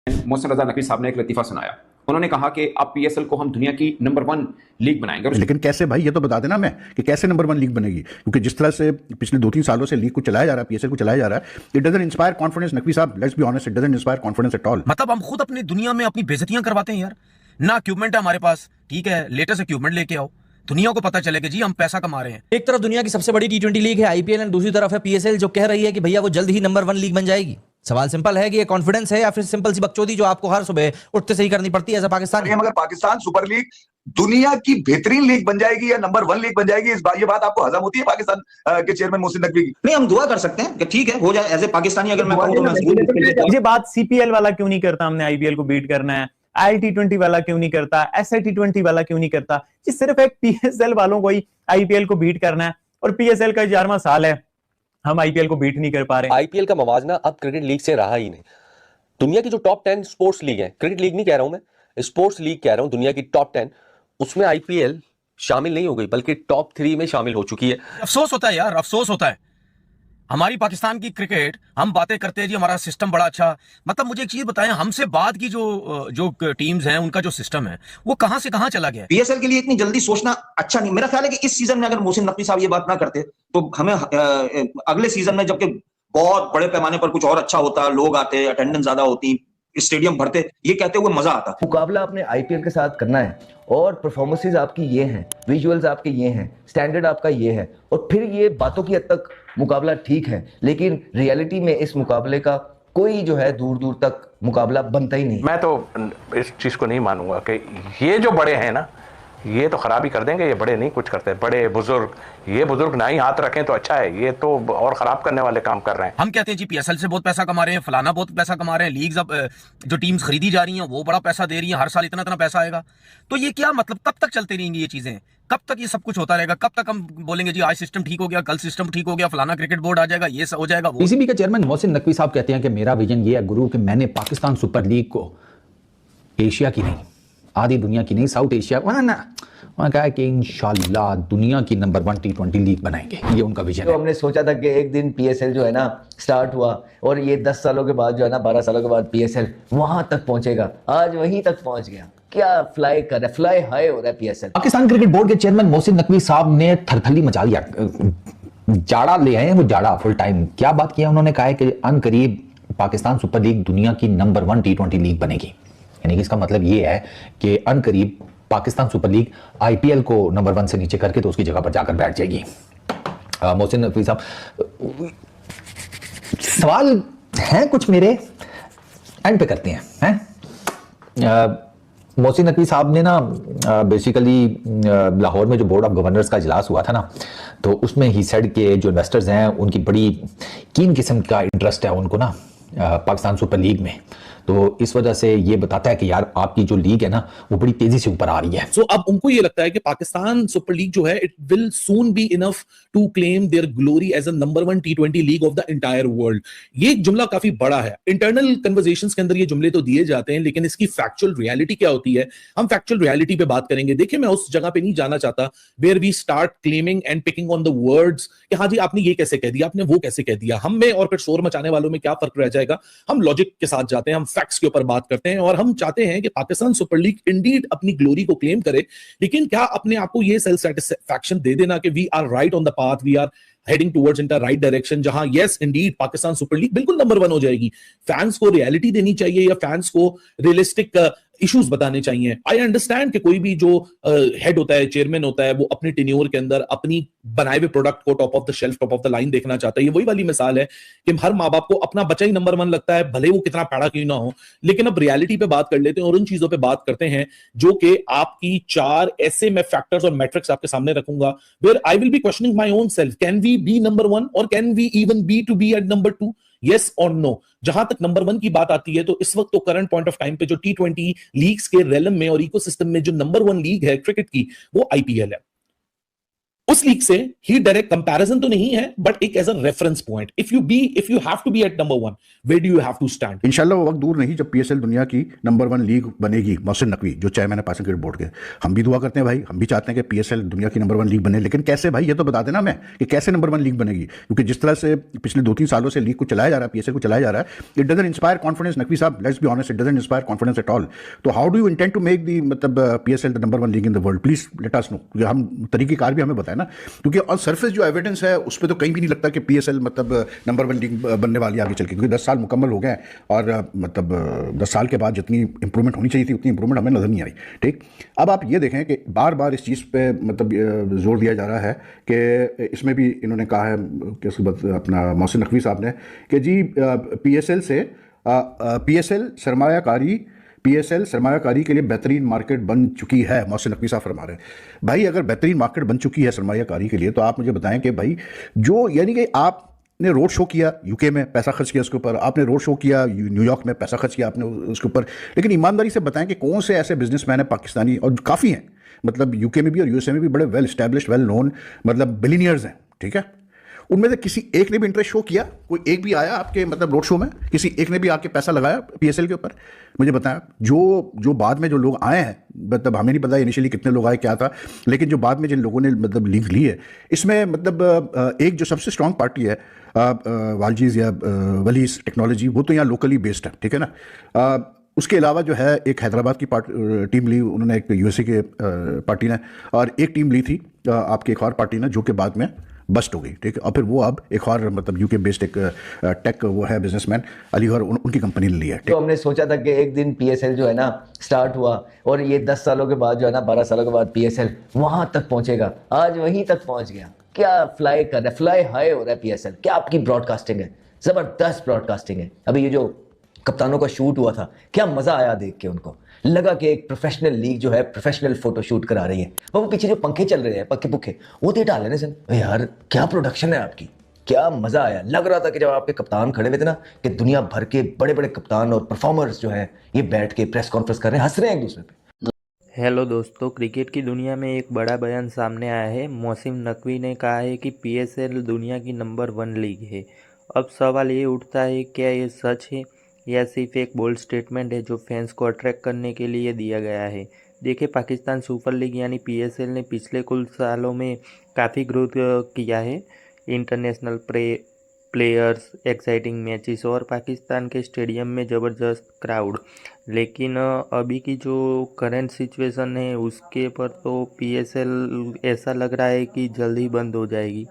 मोहसिन रजा नकवी साहब ने एक लतीफ़ा सुनाया। उन्होंने कहा कि अब पीएसएल को हम दुनिया की नंबर 1 लीग बनाएंगे। लेकिन कैसे भाई, ये तो बता देना मैं कि कैसे नंबर 1 लीग बनेगी, क्योंकि जिस तरह से पिछले 2-3 सालों से लीग को चलाया जा रहा है, पीएसएल को चलाया जा रहा है, it doesn't inspire confidence. Naqvi साहब, let's be honest, it doesn't inspire confidence at all. मतलब हम खुद अपनी दुनिया में अपनी बेइज्जतियां करवाते हैं यार। ना इक्विपमेंट है हमारे पास, ठीक है, लेटेस्ट इक्विपमेंट लेके आओ, दुनिया को पता चले कि जी हम पैसा कमा रहे हैं। एक तरफ दुनिया की सबसे बड़ी टी20 लीग है आईपीएल, और दूसरी तरफ है पीएसएल जो कह रही है कि भैया वो जल्द ही नंबर 1 लीग बन जाएगी। सवाल सिंपल है कि ये कॉन्फिडेंस है या फिर सिंपल सी बकचोदी जो आपको हर सुबह उठते से ही करनी पड़ती है एज अ पाकिस्तानी। मगर पाकिस्तान सुपर लीग दुनिया की बेहतरीन लीग बन जाएगी या नंबर 1 लीग बन जाएगी, ये बात आपको हजम होती है पाकिस्तान के चेयरमैन मोहसिन नकवी की? नहीं, हम दुआ कर सकते हैं कि ठीक है हो जाए। एज ए पाकिस्तानी अगर मैं कहूं तो मैं ये बात सीपीएल वाला क्यों नहीं करता, हमने आईपीएल को बीट करना है, IIT20 वाला क्यों नहीं करता, SIT20 वाला क्यों नहीं करता, ये सिर्फ एक पीएसएल वालों को ही आईपीएल को बीट करना है। और पीएसएल का 11वां साल है, हम आईपीएल को बीट नहीं कर पा रहे। आईपीएल का मवाजना अब क्रिकेट लीग से रहा ही नहीं। दुनिया की जो टॉप 10 स्पोर्ट्स लीग है, क्रिकेट लीग नहीं कह रहा हूं मैं, स्पोर्ट्स लीग कह रहा हूं, दुनिया की टॉप 10, उसमें आईपीएल शामिल नहीं हो गई, बल्कि टॉप 3 में शामिल हो चुकी है। अफसोस होता है यार, अफसोस होता है। हमारी पाकिस्तान की क्रिकेट, हम बातें करते हैं जी हमारा सिस्टम बड़ा अच्छा, मतलब मुझे एक चीज बताएं, हमसे बाद की जो टीम्स हैं उनका जो सिस्टम है वो कहां से कहां चला गया। पीएसएल के लिए इतनी जल्दी सोचना अच्छा नहीं। मेरा ख्याल है कि इस सीजन में अगर मोहसिन नकवी साहब ये बात ना करते तो हमें अगले सीजन में, जबकि बहुत बड़े पैमाने पर कुछ और अच्छा होता, लोग आते, अटेंडेंस ज्यादा होती, स्टेडियम भरते, ये कहते हुए मजा आता। मुकाबला आपने आईपीएल के साथ करना है और परफॉर्मेंसेस आपकी ये हैं, विजुअल्स आपके ये हैं, स्टैंडर्ड आपका ये है, और फिर ये बातों की हद तक मुकाबला ठीक है, लेकिन रियलिटी में इस मुकाबले का कोई जो है दूर दूर तक मुकाबला बनता ही नहीं। मैं तो इस चीज़ को नहीं मानूंगा कि ये जो बड़े हैं ना, ये तो खराबी कर देंगे, ये बड़े नहीं कुछ करते, बड़े बुजुर्ग, ये बुजुर्ग ना ही हाथ रखें तो अच्छा है, ये तो और खराब करने वाले काम कर रहे हैं। हम कहते हैं जी पीएसएल से बहुत पैसा कमा रहे हैं, फलाना बहुत पैसा कमा रहे हैं, लीग्स अब जो टीम्स खरीदी जा रही हैं वो बड़ा पैसा दे रही हैं, हर साल इतना इतना पैसा आएगा। तो ये क्या मतलब, कब तक चलती रहेंगी ये चीजें, कब तक ये सब कुछ होता रहेगा, कब तक हम बोलेंगे जी आज सिस्टम ठीक हो गया, कल सिस्टम ठीक हो गया, फलाना क्रिकेट बोर्ड आ जाएगा, ये हो जाएगा। पीसीबी के चेयरमैन मोहसिन नकवी साहब कहते हैं कि मेरा विजन ये है गुरु कि मैंने पाकिस्तान सुपर लीग को एशिया की नहीं, आधी दुनिया की नहीं, साउथ एशिया वहां कहा कि इंशाल्लाह दुनिया की नंबर 1 T20 लीग बनाएंगे, ये उनका विजन है। तो हमने सोचा था कि एक दिन पीएसएल जो है ना स्टार्ट हुआ और ये 10 सालों के बाद जो है ना 12 सालों के बाद पीएसएल वहां तक पहुंचेगा, आज वहीं तक पहुंच गया। क्या फ्लाई कर रहा है, फ्लाई हाई हो रहा है पीएसएल। पाकिस्तान क्रिकेट बोर्ड के चेयरमैन मोहसिन नकवी साहब ने थरथली मचा दिया, जाड़ा ले आए हैं वो, जाड़ा फुल टाइम। क्या बात किया उन्होंने, कहा है कि अनकरीब पाकिस्तान सुपर लीग दुनिया की नंबर 1 T20 लीग बनेगी। यानी कि इसका मतलब ये है कि अनकरीब पाकिस्तान सुपर लीग आईपीएल को नंबर 1 से नीचे करके तो उसकी जगह पर जाकर बैठ जाएगी। मोहसिन नकवी साहब, सवाल हैं कुछ मेरे, एंड पे करते हैं। मोहसिन नकवी साहब ने ना बेसिकली लाहौर में जो बोर्ड ऑफ गवर्नर्स का इजलास हुआ था ना, तो उसमें ही सेड के जो इन्वेस्टर्स हैं उनकी बड़ी कीन किस्म का इंटरेस्ट है उनको ना पाकिस्तान सुपर लीग में, तो इस वजह से ये बताता है कि यार आपकी जो लीग है ना वो बड़ी तेजी से ऊपर आ रही है। सो अब उनको ये लगता है कि पाकिस्तान सुपर लीग जो है it will soon be enough to claim their glory as a number 1 T20 league of the entire world. ये जुमला काफी बड़ा है, इंटरनल कन्वर्सेशंस के अंदर ये जुमले तो दिए जाते हैं, लेकिन इसकी फैक्चुअल रियलिटी क्या होती है, हम फैक्चुअल रियलिटी पे बात करेंगे। देखिए, मैं उस जगह पे नहीं जाना चाहता where we start claiming and picking on the words कि हाँ जी आपने ये कैसे कह दिया, आपने वो कैसे कह दिया। हम में और फिर शोर मचाने वालों में क्या फर्क रह जाएगा। हम लॉजिक के साथ जाते हैं, हम फैक्ट्स के ऊपर बात करते हैं, और हम चाहते हैं कि पाकिस्तान सुपर लीग इंडीड अपनी ग्लोरी को क्लेम करे, लेकिन क्या अपने आप को ये सेल्फ सेटिस्फैक्शन दे देना कि we are right on the path, we are heading towards in the right direction, जहां yes indeed Pakistan super league बिल्कुल नंबर 1 हो जाएगी। फैंस को रियलिटी देनी चाहिए या फैंस को रियलिस्टिक इश्यूज बताने चाहिए। आई अंडरस्टैंड कि कोई भी जो हेड होता है, चेयरमैन होता है, वो अपने टेन्योर के अंदर अपनी बनाए हुए प्रोडक्ट को top of the shelf, top of the line देखना चाहता है। ये वही वाली मिसाल है कि हर माँ बाप को अपना बच्चा ही नंबर 1 लगता है, भले वो कितना पैड़ा क्यों ना हो। लेकिन अब रियलिटी पे बात कर लेते हैं और उन चीजों पे बात करते हैं जो कि आपकी 4 ऐसे मैं फैक्टर्स और मैट्रिक्स आपके सामने रखूंगा, where I will be questioning my own self, can we be number 1 और can we even be to be at number 2, yes और नो। जहां तक नंबर 1 की बात आती है तो इस वक्त तो करंट पॉइंट ऑफ टाइम पे जो T20 लीग्स के रेलम में और इकोसिस्टम में जो नंबर 1 लीग है क्रिकेट की, वो आईपीएल है। उस लीग से ही डायरेक्ट कंपैरिजन तो नहीं है, बट एक as a reference point, if you have to be at number 1, where do you have to stand? इंशाल्लाह वो वक्त दूर नहीं जब पीएसएल दुनिया की नंबर 1 लीग बनेगी। मोहसिन नकवी जो चेयरमैन है पाकिस्तान क्रिकेट बोर्ड के, हम भी दुआ करते हैं भाई, हम भी चाहते हैं कि पीएसएल दुनिया की नंबर 1 लीग बने, लेकिन कैसे भाई ये तो बता देना मैं कि कैसे नंबर 1 लीग बनेगी, क्योंकि जिस तरह से पिछले 2-3 सालों से लीग को चलाया जा रहा है, पीएसएल को चलाया जा रहा है, it doesn't inspire confidence. Naqvi साहब, let's be honest, it doesn't inspire confidence at all. तो how do you intend to make the मतलब PSL the number 1 league in the world? Please let us know, क्योंकि हम तरीक़ेकार भी हमें बताए ना, क्योंकि ऑन सरफेस जो एविडेंस है उस पर तो कहीं भी नहीं लगता कि पीएसएल मतलब नंबर 1 लीग बनने वाली आगे चल के, क्योंकि 10 साल मुकम्मल हो गए हैं और मतलब 10 साल के बाद जितनी इंप्रूवमेंट होनी चाहिए थी उतनी इंप्रूवमेंट हमें नजर नहीं आई। ठीक, अब आप ये देखें कि बार बार इस चीज़ पे मतलब जोर दिया जा रहा है कि इसमें भी इन्होंने कहा है कि उसके बाद अपना मोहसिन नकवी साहब ने कि जी पीएसएल से पीएसएल सरमायाकारी के लिए बेहतरीन मार्केट बन चुकी है। मोहसिन नकवी साहब फरमा रहे हैं भाई, अगर बेहतरीन मार्केट बन चुकी है सरमायाकारी के लिए, तो आप मुझे बताएं कि भाई जो यानी कि आपने रोड शो किया यूके में, पैसा खर्च किया उसके ऊपर, आपने रोड शो किया न्यूयॉर्क में, पैसा खर्च किया आपने उसके ऊपर, लेकिन ईमानदारी से बताएं कि कौन से ऐसे बिजनेसमैन है पाकिस्तानी, और काफ़ी हैं, मतलब यूके में भी और यूएसए में भी बड़े वेल एस्टैब्लिश्ड, वेल नोन मतलब बिलियनियर्स हैं, ठीक है, उनमें से किसी एक ने भी इंटरेस्ट शो किया? कोई एक भी आया आपके मतलब रोड शो में? किसी एक ने भी आके पैसा लगाया पीएसएल के ऊपर? मुझे बताया। जो बाद में जो लोग आए हैं, मतलब हमें नहीं पता इनिशियली कितने लोग आए क्या था, लेकिन जो बाद में जिन लोगों ने मतलब लीग ली है, इसमें मतलब एक जो सबसे स्ट्रांग पार्टी है वालजीज या वलीज टेक्नोलॉजी, वो तो यहाँ लोकली बेस्ड है, ठीक है ना। उसके अलावा जो है एक हैदराबाद की टीम ली उन्होंने, एक यूएसए के पार्टी ने, और एक टीम ली थी आपकी एक और पार्टी ने, जो कि बाद में बस्ट हो गई, ठीक है, और फिर वो अब एक और मतलब यूके बेस्ड एक टेक वो है बिजनेसमैन अलीगढ़, उनकी कंपनी ने लिया है। तो हमने सोचा था कि एक दिन पीएसएल जो है ना स्टार्ट हुआ और ये 10 सालों के बाद जो है ना 12 सालों के बाद पीएसएल वहां तक पहुंचेगा, आज वहीं तक पहुंच गया। क्या फ्लाई कर रहा है, फ्लाई हाई हो रहा है पीएसएल, क्या आपकी ब्रॉडकास्टिंग है, जबरदस्त ब्रॉडकास्टिंग है। अभी ये जो कप्तानों का शूट हुआ था, क्या मजा आया देख के, उनको लगा कि एक प्रोफेशनल लीग जो है प्रोफेशनल फोटो शूट करा रही है। वो पीछे जो पंखे चल रहे हैं पक्के पुखे, वो तो डाल लेने से यार, क्या प्रोडक्शन है आपकी, क्या मजा आया। लग रहा था कि जब आपके कप्तान खड़े हुए थे ना, कि दुनिया भर के बड़े बड़े कप्तान और परफॉर्मर्स जो है ये बैठ के प्रेस कॉन्फ्रेंस कर रहे हैं, हंस रहे हैं एक दूसरे पे। हेलो दोस्तों, क्रिकेट की दुनिया में एक बड़ा बयान सामने आया है। मोहसिन नकवी ने कहा है कि पीएसएल दुनिया की नंबर 1 लीग है। अब सवाल ये उठता है, क्या ये सच है या सिर्फ एक बोल्ड स्टेटमेंट है जो फैंस को अट्रैक्ट करने के लिए दिया गया है। देखिए, पाकिस्तान सुपर लीग यानी पीएसएल ने पिछले कुछ सालों में काफ़ी ग्रोथ किया है। इंटरनेशनल प्लेयर्स, एक्साइटिंग मैचेस और पाकिस्तान के स्टेडियम में ज़बरदस्त क्राउड, लेकिन अभी की जो करंट सिचुएशन है उसके पर तो पीएसएल ऐसा लग रहा है कि जल्द ही बंद हो जाएगी।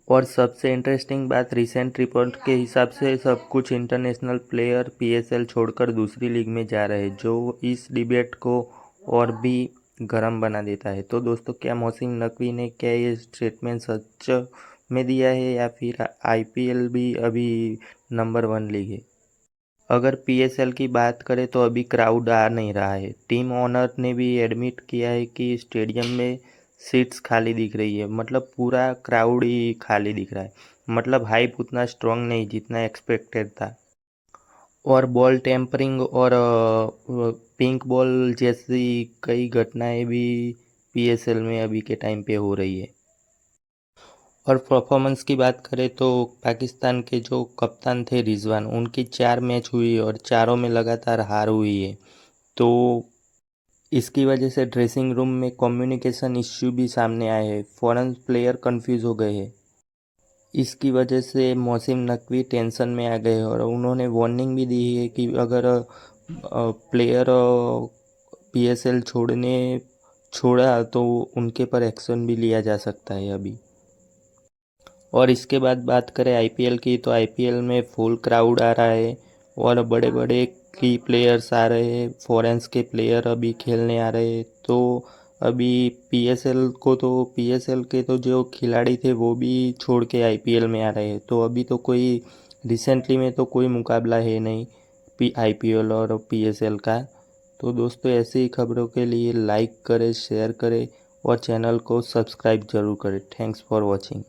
और सबसे इंटरेस्टिंग बात, रिसेंट रिपोर्ट के हिसाब से सब कुछ इंटरनेशनल प्लेयर पीएसएल छोड़कर दूसरी लीग में जा रहे हैं, जो इस डिबेट को और भी गर्म बना देता है। तो दोस्तों, क्या मोहसिन नकवी ने क्या ये स्टेटमेंट सच में दिया है या फिर आईपीएल भी अभी नंबर 1 लीग है? अगर पीएसएल की बात करें तो अभी क्राउड आ नहीं रहा है। टीम ओनर ने भी एडमिट किया है कि स्टेडियम में सीट्स खाली दिख रही है, मतलब पूरा क्राउड ही खाली दिख रहा है, मतलब हाइप उतना स्ट्रॉन्ग नहीं जितना एक्सपेक्टेड था। और बॉल टेम्परिंग और पिंक बॉल जैसी कई घटनाएं भी पीएसएल में अभी के टाइम पे हो रही है। और परफॉर्मेंस की बात करें तो पाकिस्तान के जो कप्तान थे रिजवान, उनकी 4 मैच हुई और चारों में लगातार हार हुई है। तो इसकी वजह से ड्रेसिंग रूम में कम्युनिकेशन इश्यू भी सामने आए हैं। फॉरेन प्लेयर कंफ्यूज हो गए हैं। इसकी वजह से मोहसिन नकवी टेंशन में आ गए और उन्होंने वार्निंग भी दी है कि अगर प्लेयर पीएसएल छोड़ा तो उनके पर एक्शन भी लिया जा सकता है अभी। और इसके बाद बात करें आईपीएल की, तो आईपीएल में फुल क्राउड आ रहा है और बड़े बड़े की प्लेयर्स आ रहे हैं, फॉरेन्स के प्लेयर अभी खेलने आ रहे हैं। तो अभी पीएसएल के तो जो खिलाड़ी थे वो भी छोड़ के आईपीएल में आ रहे हैं। तो अभी तो कोई रिसेंटली में तो कोई मुकाबला है नहीं आईपीएल और पीएसएल का। तो दोस्तों, ऐसी ही खबरों के लिए लाइक करें, शेयर करें और चैनल को सब्सक्राइब जरूर करें। Thanks for watching.